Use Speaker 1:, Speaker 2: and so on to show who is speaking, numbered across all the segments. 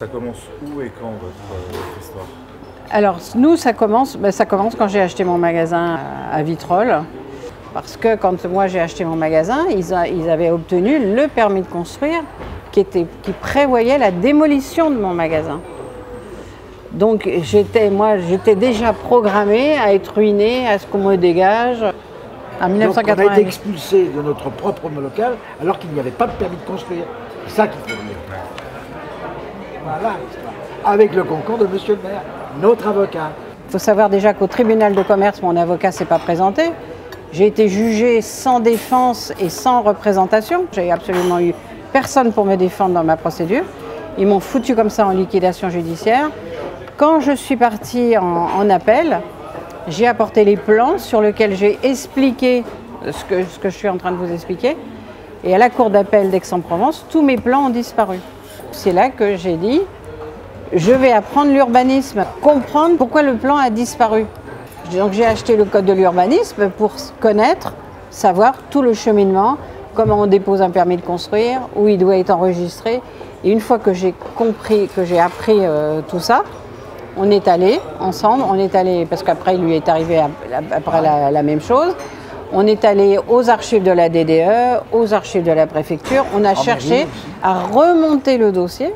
Speaker 1: Ça commence où et quand votre histoire?
Speaker 2: Alors nous, ça commence quand j'ai acheté mon magasin à Vitrolles. Parce que quand moi j'ai acheté mon magasin, ils avaient obtenu le permis de construire qui prévoyait la démolition de mon magasin. Donc j'étais déjà programmée à être ruinée, à ce qu'on me dégage. En 1980.
Speaker 3: Donc on a été expulsé de notre propre local alors qu'il n'y avait pas de permis de construire. C'est ça qu'il faut dire. Voilà l'histoire. Avec le concours de monsieur le maire, notre avocat.
Speaker 2: Il faut savoir déjà qu'au tribunal de commerce, mon avocat ne s'est pas présenté. J'ai été jugée sans défense et sans représentation. J'ai absolument eu personne pour me défendre dans ma procédure. Ils m'ont foutu comme ça en liquidation judiciaire. Quand je suis partie en appel, j'ai apporté les plans sur lesquels j'ai expliqué ce que je suis en train de vous expliquer. Et à la cour d'appel d'Aix-en-Provence, tous mes plans ont disparu. C'est là que j'ai dit, je vais apprendre l'urbanisme, comprendre pourquoi le plan a disparu. Donc j'ai acheté le code de l'urbanisme pour connaître, savoir tout le cheminement, comment on dépose un permis de construire, où il doit être enregistré. Et une fois que j'ai compris, que j'ai appris tout ça, on est allé ensemble, parce qu'après il lui est arrivé après la même chose. On est allé aux archives de la DDE, aux archives de la préfecture. On a cherché à remonter le dossier.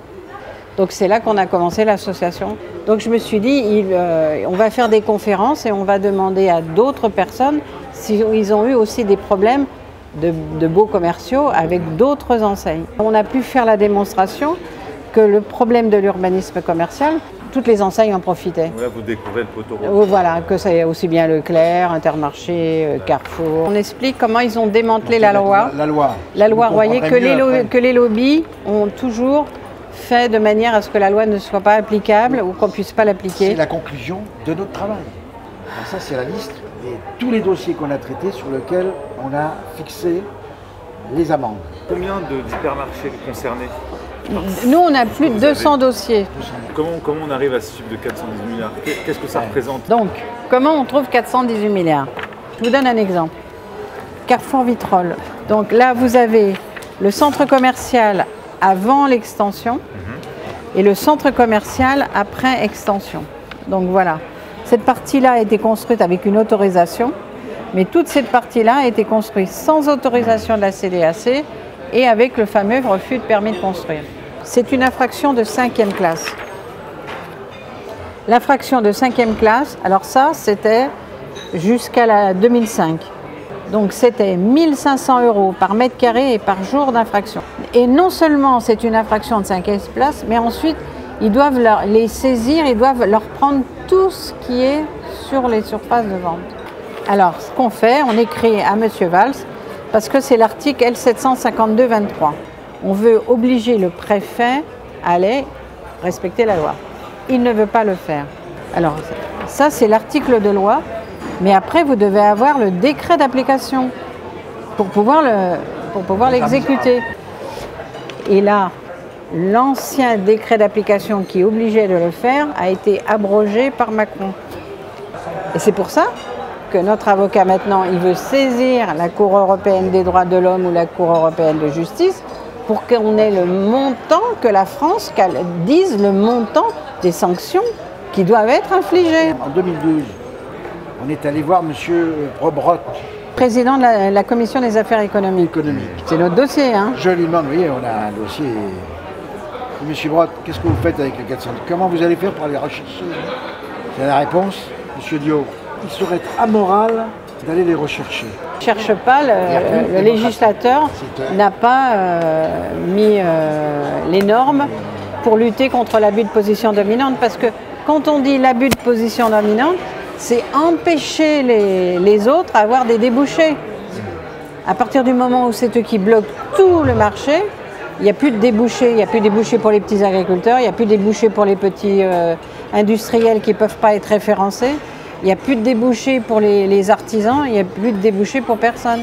Speaker 2: Donc c'est là qu'on a commencé l'association. Donc je me suis dit, on va faire des conférences et on va demander à d'autres personnes s'ils ont eu aussi des problèmes de beaux commerciaux avec d'autres enseignes. On a pu faire la démonstration que le problème de l'urbanisme commercial, toutes les enseignes en profitaient.
Speaker 1: Là, vous découvrez le poteau rose.
Speaker 2: Voilà, que c'est aussi bien Leclerc, Intermarché, Carrefour. On explique comment ils ont démantelé la loi. La loi, vous voyez, que les lobbies ont toujours fait de manière à ce que la loi ne soit pas applicable ou qu'on ne puisse pas l'appliquer.
Speaker 3: C'est la conclusion de notre travail. Alors ça, c'est la liste de tous les dossiers qu'on a traités sur lesquels on a fixé les amendes.
Speaker 1: Combien d'hypermarchés concernés?
Speaker 2: Nous, on a plus de 200 dossiers.
Speaker 1: Comment on arrive à ce chiffre de 418 milliards? Qu'est-ce que ça représente?
Speaker 2: Donc, comment on trouve 418 milliards? Je vous donne un exemple. Carrefour Vitrolles. Donc là, vous avez le centre commercial avant l'extension et le centre commercial après extension. Donc voilà. Cette partie-là a été construite avec une autorisation, mais toute cette partie-là a été construite sans autorisation de la CDAC et avec le fameux refus de permis de construire. C'est une infraction de 5e classe. L'infraction de 5e classe, alors ça, c'était jusqu'à la 2005. Donc c'était 1 500 € par mètre carré et par jour d'infraction. Et non seulement c'est une infraction de 5e classe, mais ensuite, ils doivent les saisir, ils doivent leur prendre tout ce qui est sur les surfaces de vente. Alors, ce qu'on fait, on écrit à M. Valls, parce que c'est l'article L752-23. On veut obliger le préfet à aller respecter la loi. Il ne veut pas le faire. Alors, ça, c'est l'article de loi, mais après, vous devez avoir le décret d'application pour pouvoir l'exécuter. Et là, l'ancien décret d'application qui obligeait de le faire a été abrogé par Macron. Et c'est pour ça que notre avocat maintenant, il veut saisir la Cour européenne des droits de l'homme ou la Cour européenne de justice pour qu'on ait le montant, que la France dise le montant des sanctions qui doivent être infligées.
Speaker 3: En 2012, on est allé voir M. Brotte,
Speaker 2: président de la Commission des affaires économiques. C'est notre dossier. Hein.
Speaker 3: Je lui demande, oui, on a un dossier. M. Brotte, qu'est-ce que vous faites avec les 400? Comment vous allez faire pour aller rechercher? C'est la réponse, M. Dio. Il serait amoral d'aller les rechercher.
Speaker 2: Ne cherche pas, le législateur n'a pas mis les normes pour lutter contre l'abus de position dominante, parce que quand on dit l'abus de position dominante, c'est empêcher les autres à avoir des débouchés. À partir du moment où c'est eux qui bloquent tout le marché, il n'y a plus de débouchés. Il n'y a plus de débouchés pour les petits agriculteurs, il n'y a plus de débouchés pour les petits industriels qui ne peuvent pas être référencés. Il n'y a plus de débouchés pour les artisans, il n'y a plus de débouchés pour personne.